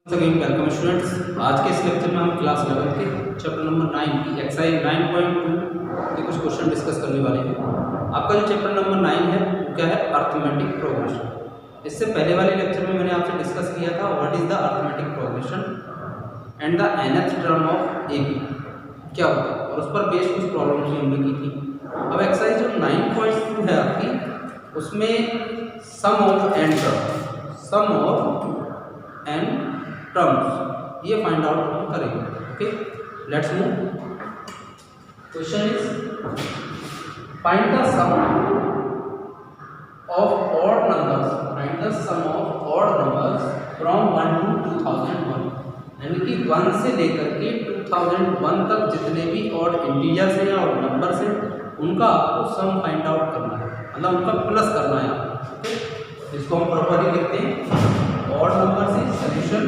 Again welcome students. आज के इस लेक्चर में हम क्लास 11 के चैप्टर नंबर 9 की एक्सरसाइज 9.2 के कुछ क्वेश्चन डिस्कस करने वाले हैं। आपका जो चैप्टर नंबर 9 है वो क्या है, अर्थमेटिक प्रोग्रेशन। इससे पहले वाले लेक्चर में मैंने आपसे डिस्कस किया था what is the arithmetic progression and the nth term of A B क्या होता है, और उस पर बेस्ड कुछ प्रॉब्लम्स भी हमने की थी। अब एक्सरसाइज जो 9.2 है आपकी, उसमें सम ऑफ एन टर्म्स ये फाइंड आउट हम करेंगे। Okay, let's move. Question is find the sum of odd numbers from 1 to 2001, यानी कि 1 से लेकर के 2001 तक जितने भी ऑड इंटीजर्स हैं या ऑड नंबर्स हैं उनका आपको सम फाइंड आउट करना है, मतलब उनका प्लस करना है। ओके, इसको हम प्रॉपर्ली लिखते हैं। ऑड नंबर से solution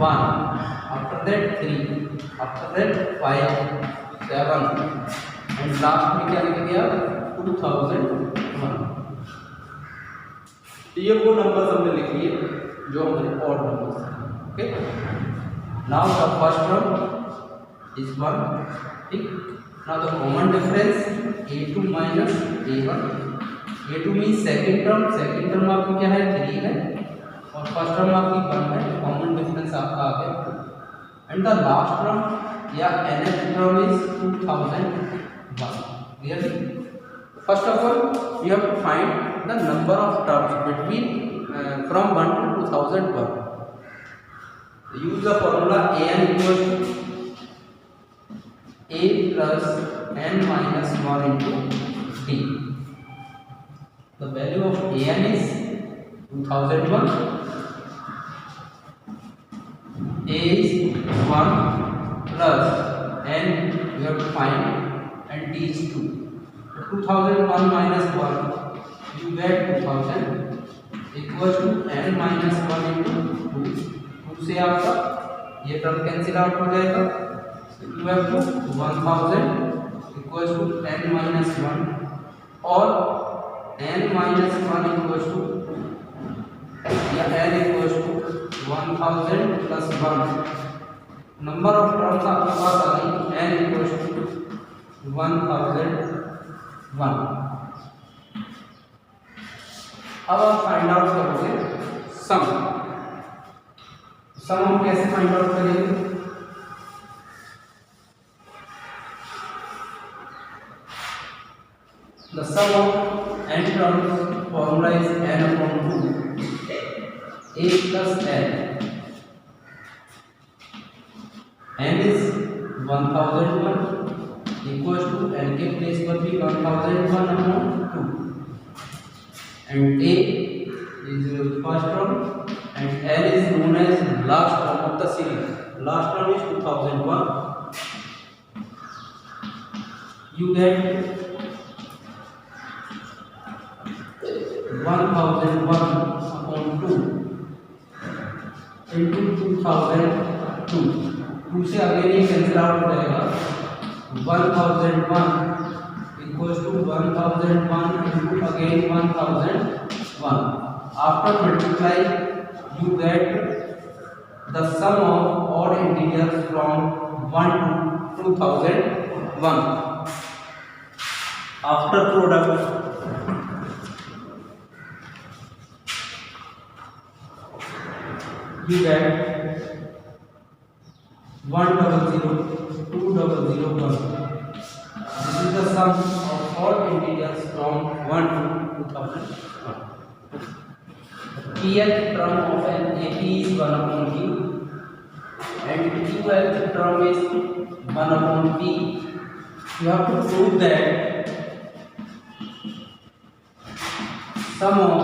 1, after that 3, after that 5, 7 and last में क्या लिख दिया 2001। ये वो नंबर्स हमने लिख लिए जो हमारे ऑड नंबर्स हैं। Okay, now the first term is 1, ठीक। Now the common difference a2 minus a1, a2 means second term आपकी क्या है 3 है और फर्स्ट टर्म आपकी 1 है, कॉमन डिफरेंस आपका आ गया। एंड द लास्ट टर्म या nth term is 2001। Clear? First of all we have to find the number of terms between from 1 to 2001। Use the formula an equals to a plus n minus 1 into d. The value of an is 2001. A is 1 plus n we have to find and d is 2. 2001 minus 1 you get 2000 equals to n minus 1 into 2. 2 से आपका ये term cancel out हो जाएगा। you have to 1000 equals to n minus 1 और n minus 1 equals to या n equals to 1000 plus 1। Number of terms आपके पास आ गई n equals to 1001। अब आप फाइंड आउट करोगे सम हम कैसे फाइंड आउट करेंगे? The sum of n terms formula is n upon 2 a plus n. n is 1001 equals to n के place पर भी 1001 upon 2 and a is first term and n is known as last term of the series. Last term is 2001. You get 1001 upon 2 into 2002। 2 से again ये cancel out हो जाएगा। 1001 equals to 1001 into again 1001। After multiply you get the sum of odd integers from 1 to 2001। After product you get 100, 2001। This is the sum of all integers from 1 to 2001. Pth term of an AP is 1 upon Q and Qth term is 1 upon P. You have to prove that sum of,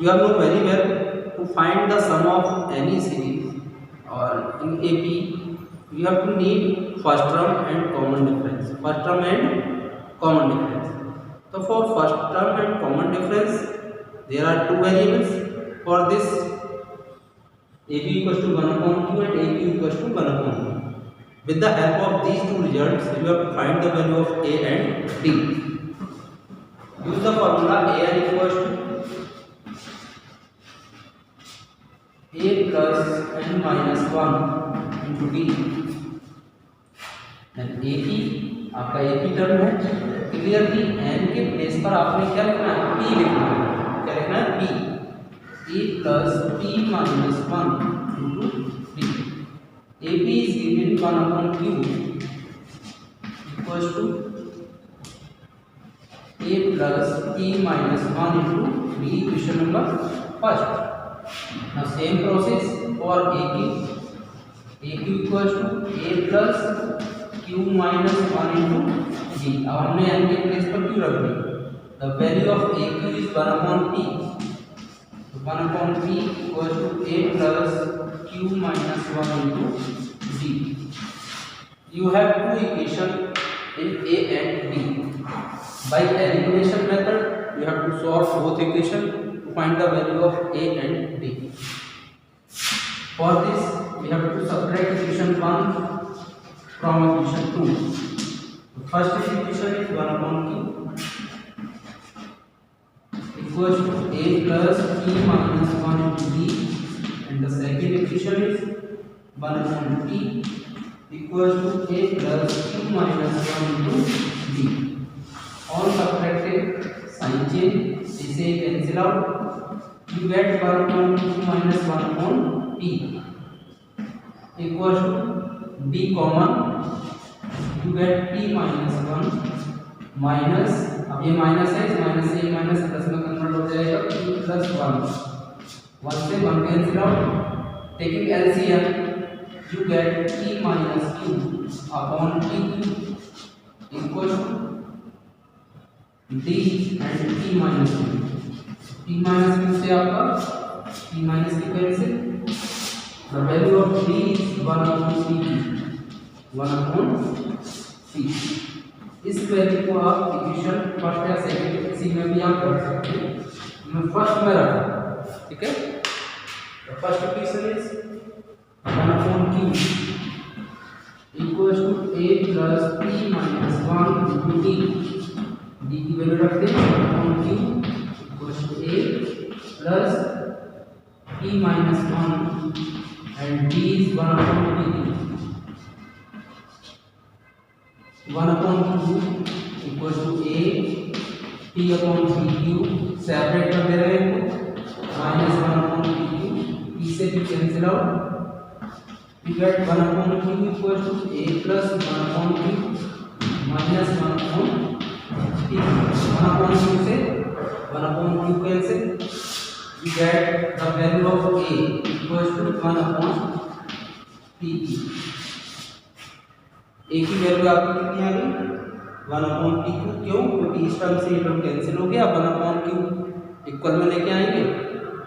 you have to very well to find the sum of any series or in AP we have to need first term and common difference. First term and common difference. So for first term and common difference there are two variables. For this AP equals to 1 upon Q and AP equals to 1 upon Q. With the help of these two results you have to find the value of A and D. Use the formula A n equals to a plus n minus 1 into d, A P आपका A P term है। Clear कि N के place पर आपने क्या लिखना है, P लिखना है। क्या लिखना है, p, a plus p minus 1 into d. A p is given 1/q equals to a plus p minus 1 into d, equation number first. Now same process for AQ. AQ equals to A plus Q minus 1 into D. अब हमने n के place पर Q रख दिया। The value of AQ is 1/P. So 1/P equals to A plus Q minus 1 into D. You have two equations in A and D. By elimination method, you have to solve both equations to find the value of A and D. For this, we have to subtract equation 1 from equation 2. The first equation is 1/q equals to A plus P minus 1 into D, and the second equation is 1/P equals to A plus Q minus 1 into D. On subtracted, sign change, इसे cancel out. You get 1/q minus 1/P equals to D common, you get P minus 1 minus, अब ये minus है, इस minus से ये minus plus में convert हो जाएगा, Q प्लस 1 से 1 cancel out. Taking LCM, you get P minus Q upon PQ equals to D and P minus Q। P minus Q से आपका P minus Q cancel. The value of D is 1/P, 1/P। इस value को आप equation first या second किसी में भी आप रख सकते हैं। मैं फर्स्ट में रखा, ठीक है। The first equation is 1/Q equals to A plus P minus 1 into D। D की वैल्यू रखते हैं 1/Q equals to A plus P minus 1 and D is 1/P। 1/Q equals to A P upon PQ, separate कर दे रहे हैं, minus 1/PQ, P से भी cancel out. You get 1/Q equals to A plus 1/Q minus 1/P। 1/Q से 1/Q cancel. You get the value of A equals to 1/P। A की value आपकी कितनी आ गई, 1/PQ। क्यों, क्योंकि इस टर्म से ये टर्म कैंसिल हो गया। 1/Q इक्वल में लेके आएंगे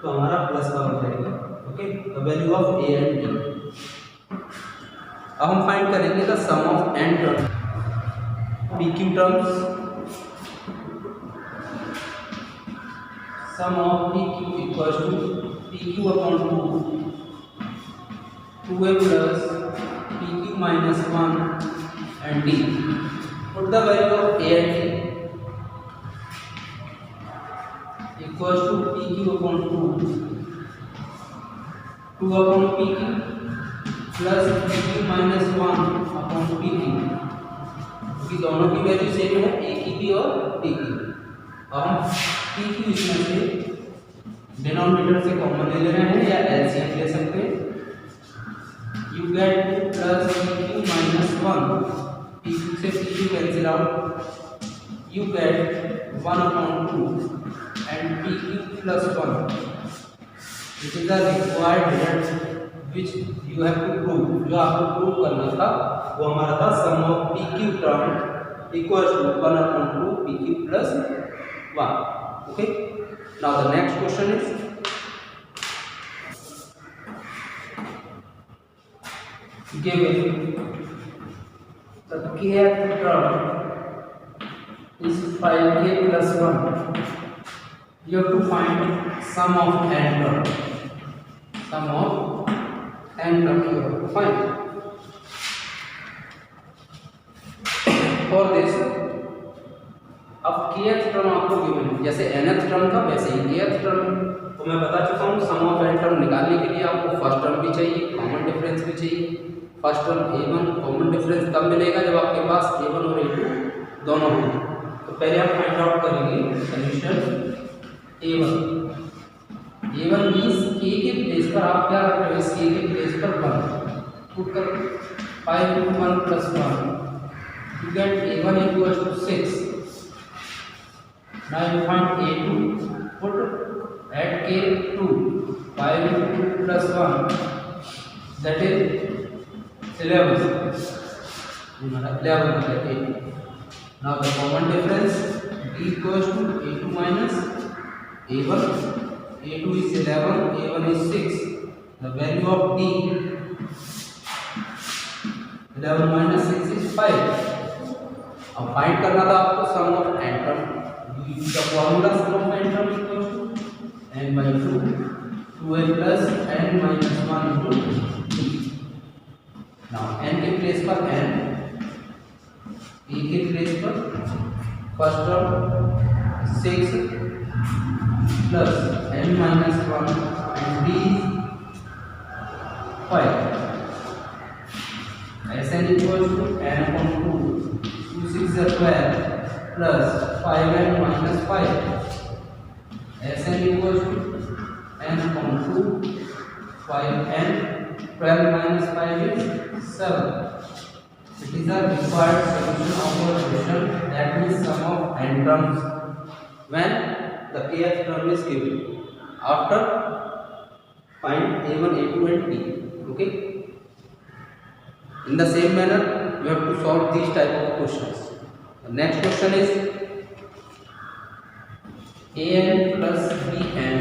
तो हमारा प्लस का हो जाएगा। Okay, the value of A and D। अब हम फाइंड करेंगे the sum of n term, PQ terms. Sum of PQ equals to PQ upon 2A plus PQ minus 1 and D. Put the value of A and D equals to PQ upon 2 upon PQ plus PQ minus 1 upon PQ, क्योंकि दोनों की value same है, A की भी और D की। अब हम PQ इसमें से डिनोमिनेटर से कॉमन ले रहे हैं या LCM ले सकते हैं। You get 2 plus PQ minus 1, PQ से PQ cancel out, you get 1/2 and PQ plus 1। This is the required result which you have to prove। जो आपको प्रूव करना था वो हमारा था sum of PQ term equals to 1/2 PQ plus 1। Okay, now the next question is given the kth term is 5k plus 1, you have to find sum of n term, sum of n term you have to find। For this, अब kth term आपको given है, जैसे nth term था वैसे ही kth term को मैं बता चुका हूँ। सम ऑफ n टर्म निकालने निकालने के लिए आपको फर्स्ट टर्म भी चाहिए, कॉमन डिफरेंस भी चाहिए। First term a1, common difference तब मिलेगा जब आपके पास a1 और a2 दोनों हों। तो पहले आप फाइंड आउट करेंगे सोल्यूशन a1 मीन्स k के प्लेस पर आप क्या रख रहे हो, इस k के प्लेस पर 1 पुट कर 5 into 1 plus 1 you get a1 equals to 6. Now you find a2, put add k 2, 5 into 2 plus 1 that is 11. Now the common difference d equals to a2 minus a1. a2 is 11, a1 is 6. The value of d 11 minus 6 is 5. अब find करना था आपको sum of n term. Use the formula sum of n term equals to n by 2 2a plus n minus 1 into d। Now n के place पर n, a के place पर first term 6 plus n minus 1 and d is 5। Sn equals to n upon 2, 2 6 are 12 plus 5n minus 5। Sn equals to n upon 2, 5n, 12 minus 5 is 7. It is a required solution of our solution, that means sum of n terms when the kth term is given. After find a1, a2 and d. Okay. In the same manner, you have to solve these type of questions. The next question is an plus bn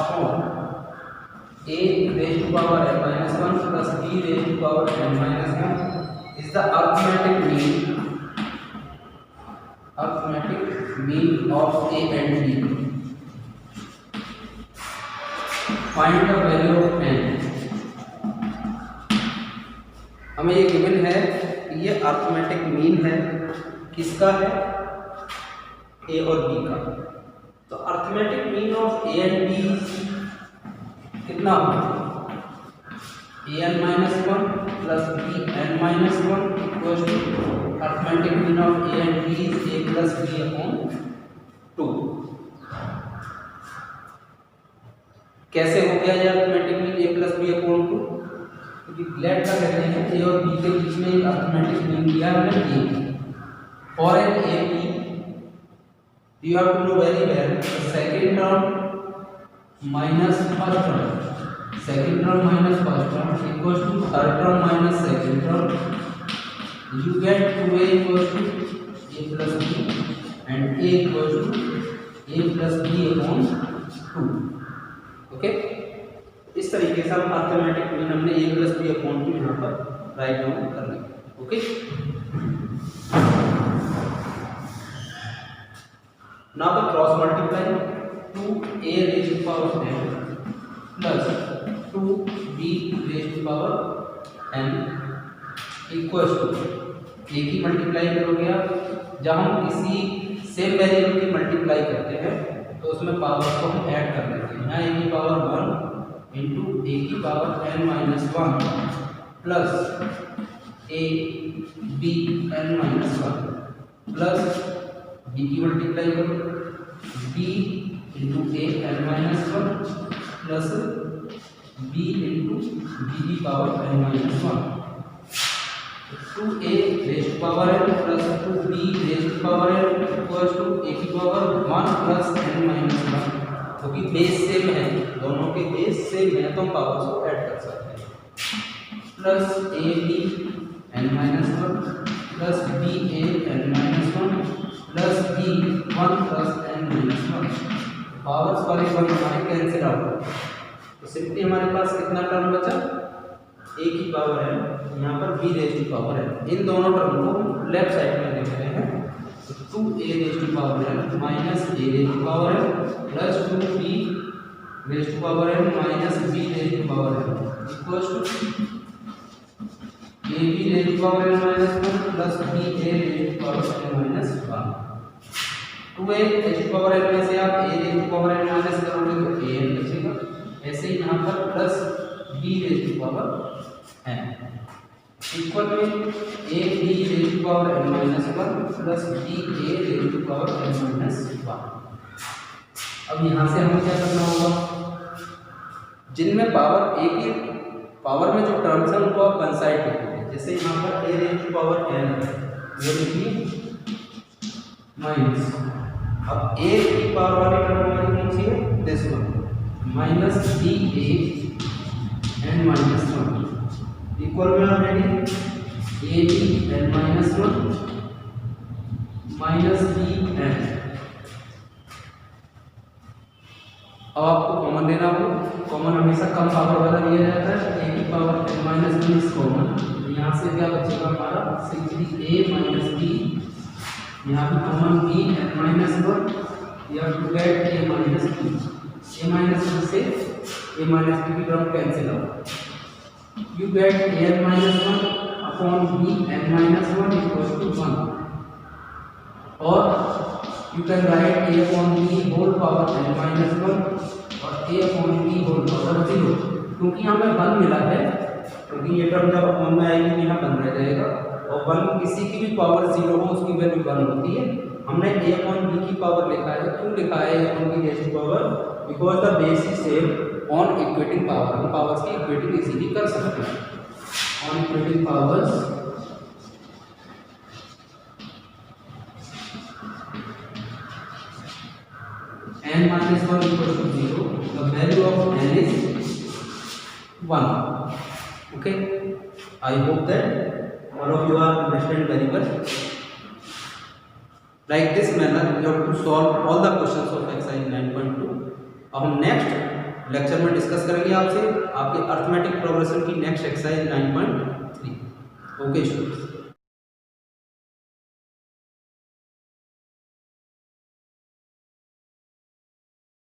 upon a raised to power n minus 1 plus b raised to power n minus 1 is the arithmetic mean of a and b. Find the value of n. हमें ये given है कि ये arithmetic mean है, किसका है, ए और B का। तो arithmetic mean of A and B कितना होगा, A N minus 1 plus B N minus 1 equals to arithmetic mean of A and B is A plus B upon 2। कैसे हो गया ये arithmetic mean A plus B upon 2? क्योंकि late का कहते हैं ए और बी के बीच में एक अर्थमेटिक मीन दिया है हमने A. For N A B you have to know very well second term minus first term, second term minus first term equals to third term minus second term. You get 2a equals to a plus b and a equals to a plus b upon 2। Okay, इस तरीके से हम arithmetic mean हमने a plus B upon 2 यहाँ पर write down कर लेंगे। Okay, now the cross multiply 2a raise to power n plus 2b raise to power n equals to a की मल्टीप्लाई करोगे आप, जब हम किसी सेम वेरिएबल की मल्टीप्लाई करते हैं तो उसमें पावर को हम ऐड कर लेते हैं। यहाँ a की पावर 1 इंटू ए की पावर n माइनस 1 प्लस ए B n minus 1 plus B की मल्टीप्लाई करो b into A n minus 1 प्लस b इंटू बी की power n minus 1। 2a raise to power n plus 2b raise to power n equals to a की पावर 1 plus n minus 1। क्योंकि base same है, दोनों के base same है तो हम पावर्स को ऐड कर सकते हैं। Plus A b N minus 1 plus b a N minus 1 plus b 1 plus n minus 1। Powers वाले वन हमारे कैंसिल आउट, तो सिंपली हमारे पास कितना टर्म बचा, ए की पावर है, यहाँ पर बी रेज़ टू पावर है। इन दोनों टर्म को हम लेफ्ट साइड में लिख रहे हैं, तो 2a रेज़ टू पावर है minus a raise to power है plus 2b raise to power है minus b raise to power है equals to ab raise to power n minus 1 plus ba raise to power n minus 1। 2a raise to power n में से आप a raise to power n minus करोगे तो an बचेगा, ऐसे जैसे यहाँ पर plus b raise to power n equal में a b raise to power n minus one plus b a raise to power n minus one. अब यहाँ से हमें क्या करना होगा, जिनमें पावर ए की पावर में जो टर्म्स हैं उनको आप वन साइड लिखोगे। जैसे यहाँ पर ए रेज टू पावर n ये लिखिए माइनस, अब ए की पावर वाली टर्म हमारी कौन सी है, this one minus b a N minus one equal में already a b N minus one minus b n. अब आपको कॉमन लेना हो, कॉमन हमेशा कम पावर वाला लिया जाता है, ए की power n minus one is common. यहाँ से क्या बचेगा हमारा सिंपली ए माइनस बी, यहाँ पे common b N minus one, या to get a minus b, a minus one से ए माइनस बी की term cancel out, you get a N minus one upon b N minus one equal to one, और you can write a upon b whole power n minus 1 और a upon b whole power 0, क्योंकि यहाँ में 1 मिला है, क्योंकि ये term जब अपॉन में आएगी तो यहाँ 1 रह जाएगा, और 1 किसी की भी पावर 0 हो उसकी वैल्यू 1 होती है। हमने a upon b की पावर लिखा है, क्यों लिखा है a upon b raise to power, because the base is same on equating power, हम पावर्स की इक्वेटिंग इजीली कर सकते हैं। On equating powers n minus 1 equals to 0, the value of n is 1. Okay, I hope that all of you are understand very well. Like this manner you have to solve all the questions of exercise 9.2. अब हम next lecture में discuss करेंगे आपसे आपके arithmetic progression की next exercise 9.3. Okay students.